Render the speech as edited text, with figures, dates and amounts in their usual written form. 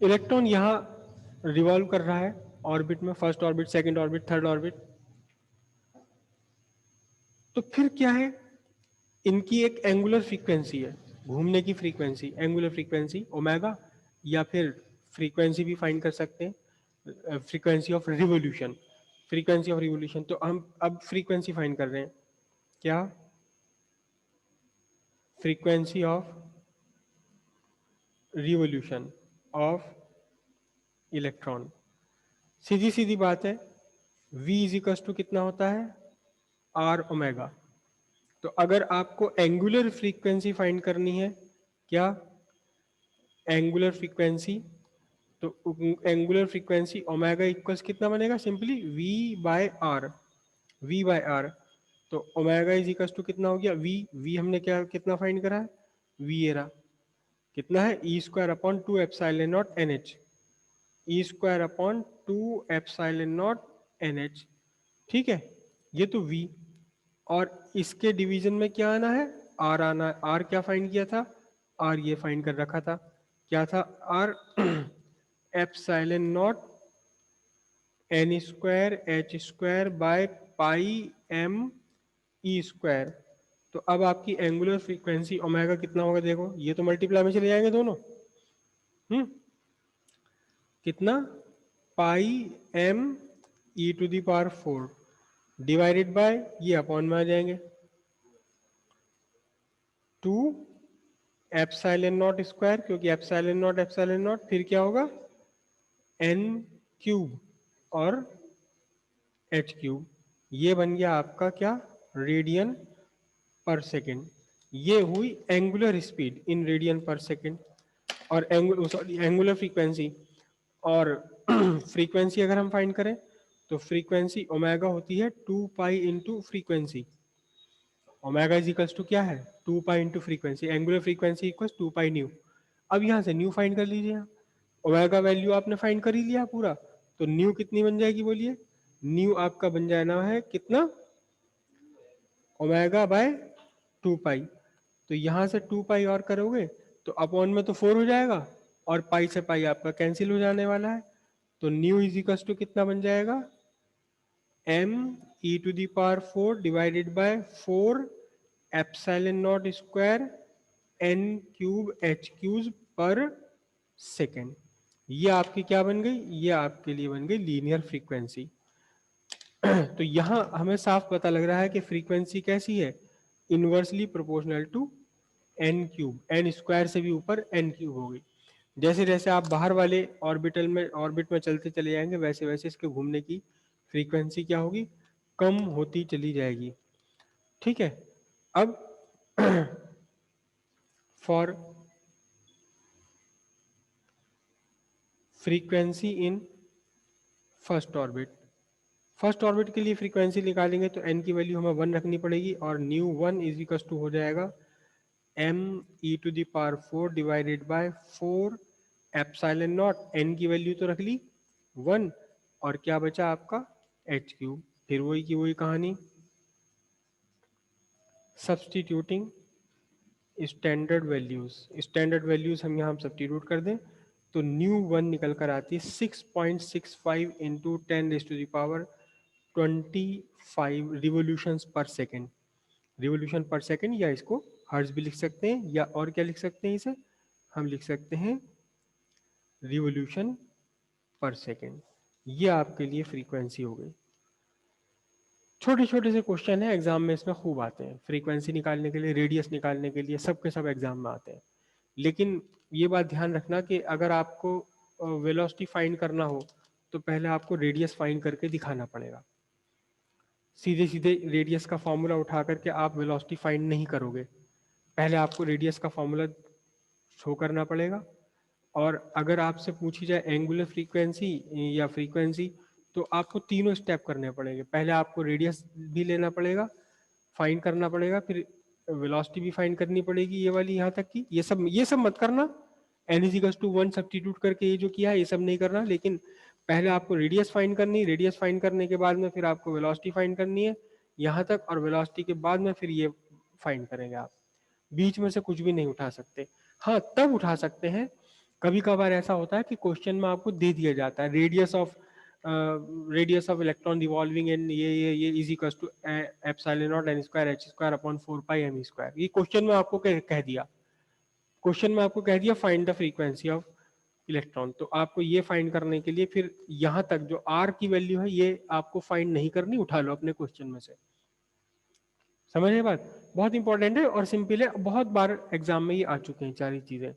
Electron यहाँ revolve कर रहा है ऑर्बिट में, first orbit, second orbit, third orbit. तो फिर क्या है, इनकी एक एंगुलर फ्रीक्वेंसी है, घूमने की फ्रीक्वेंसी, एंगुलर फ्रीक्वेंसी ओमेगा, या फिर फ्रीक्वेंसी भी फाइंड कर सकते हैं, frequency of revolution, frequency of revolution. तो हम अब फ्रीक्वेंसी फाइंड कर रहे हैं, क्या, frequency of revolution of electron. सीधी सीधी बात है, v इजिकल्स टू कितना होता है, आर ओमेगा। तो अगर आपको एंगुलर फ्रीक्वेंसी फाइंड करनी है, क्या, एंगुलर फ्रीक्वेंसी, तो एंगुलर फ्रीक्वेंसी ओमेगा इक्वल्स कितना बनेगा, simply v by R, v by R. तो ओमेगा इज इक्वल्स टू कितना हो गया, v हमने क्या कितना फाइंड करा है, v ये रहा, कितना है, E square upon 2 epsilon nought NH, E square upon 2 epsilon nought NH। ठीक है, ये तो v, और इसके डिवीजन में क्या आना है, r आना है। r क्या फाइंड किया था, r ये फाइंड कर रखा था, क्या था r, epsilon naught n square h square by pi m E square. तो अब आपकी एंगुलर फ्रीक्वेंसी ओमेगा कितना होगा, देखो ये तो मल्टीप्लाई में चले जाएंगे दोनों, कितना, pi m e to the power 4 divided by, ये अपॉन में आ जाएंगे, 2 एप्सिलॉन नॉट स्क्वायर, क्योंकि एप्सिलॉन नॉट फिर क्या होगा, n क्यूब और h क्यूब। ये बन गया आपका क्या, रेडियन पर सेकेंड। ये हुई एंगुलर स्पीड इन रेडियन पर सेकेंड, और एंगुलर फ्रीक्वेंसी। और फ्रीक्वेंसी अगर हम फाइंड करें तो फ्रीक्वेंसी ओमेगा होती है 2 pi into frequency. Omega is equals to क्या है, 2 pi into frequency, angular frequency equals 2 pi nu. अब यहाँ से न्यू फाइंड कर लीजिए, ओमेगा वैल्यू आपने फाइंड कर ही लिया पूरा, तो न्यू कितनी बन जाएगी बोलिए, न्यू आपका बन जाना है कितना, ओमेगा बाय 2 पाई। तो यहां से 2 पाई और करोगे तो अपॉन में तो 4 हो जाएगा, और पाई से पाई आपका कैंसिल हो जाने वाला है। तो न्यू इज इक्वल्स टू कितना बन जाएगा, m e to the power 4 divided by 4 epsilon naught square n cube h cube per second. ये आपकी क्या बन गई, ये आपके लिए बन गई लीनियर फ्रीक्वेंसी। तो यहां हमें साफ पता लग रहा है कि फ्रीक्वेंसी कैसी है, inversely proportional to n cube, n square से भी ऊपर n क्यूब होगी। जैसे जैसे आप बाहर वाले ऑर्बिट में चलते चले जाएंगे, वैसे वैसे इसके घूमने की फ्रीक्वेंसी क्या होगी, कम होती चली जाएगी। ठीक है, अब for frequency in first orbit, first orbit के लिए फ्रीक्वेंसी निकालेंगे तो n की वैल्यू हमें 1 रखनी पड़ेगी, और न्यू 1 इज इक्वल टू हो जाएगा m e to the power 4 divided by 4 epsilon naught, n की वैल्यू तो रख ली 1, और क्या बचा आपका h क्यूब। फिर वही की वही कहानी, सब्सटीट्यूटिंग स्टैंडर्ड वैल्यूज हम यहाँ सब्सटीट्यूट कर दें तो न्यू 1 निकल कर आती है 6.65 into 10 to the power 25 revolutions per second, revolution per second, या इसको हर्ट्ज भी लिख सकते हैं, या और क्या लिख सकते हैं, इसे हम लिख सकते हैं रिवोल्यूशन पर सेकेंड। ये आपके लिए फ्रीक्वेंसी हो गई। छोटे छोटे से क्वेश्चन है एग्जाम में, इसमें खूब आते हैं, फ्रीक्वेंसी निकालने के लिए, रेडियस निकालने के लिए, सब के सब एग्जाम में आते हैं। लेकिन ये बात ध्यान रखना कि अगर आपको वेलोसिटी फाइंड करना हो तो पहले आपको रेडियस फाइंड करके दिखाना पड़ेगा। सीधे सीधे रेडियस का फॉर्मूला उठा करके आप वेलोसिटी फाइंड नहीं करोगे, पहले आपको रेडियस का फॉर्मूला शो करना पड़ेगा। और अगर आपसे पूछी जाए एंगुलर फ्रीक्वेंसी या फ्रीक्वेंसी, तो आपको तीनों स्टेप करने पड़ेंगे, पहले आपको रेडियस भी लेना पड़ेगा, फाइंड करना पड़ेगा, फिर वेलोसिटी भी फाइंड करनी पड़ेगी, ये वाली यहाँ तक की, ये सब मत करना, n is equal to 1 substitute करके ये जो किया है ये सब नहीं करना। लेकिन पहले आपको रेडियस फाइंड करनी, रेडियस फाइंड करने के बाद में फिर आपको वेलोसिटी फाइंड करनी है यहाँ तक, और वेलोसिटी के बाद में फिर ये फाइंड करेंगे आप, बीच में से कुछ भी नहीं उठा सकते। हाँ तब उठा सकते हैं कभी कभार ऐसा होता है कि क्वेश्चन में आपको दे दिया जाता है radius of electron revolving in ये is equal to epsilon nought N square H square upon 4 pi M square. ये क्वेश्चन में आपको कह दिया, क्वेश्चन में आपको कह दिया find the frequency of electron. तो आपको ये फाइंड करने के लिए फिर यहां तक जो आर की वैल्यू है ये आपको फाइंड नहीं करनी, उठा लो अपने क्वेश्चन में से। समझ रहे बात? बहुत इंपॉर्टेंट है और सिंपल है, बहुत बार एग्जाम में ये आ चुके हैं सारी चीजें।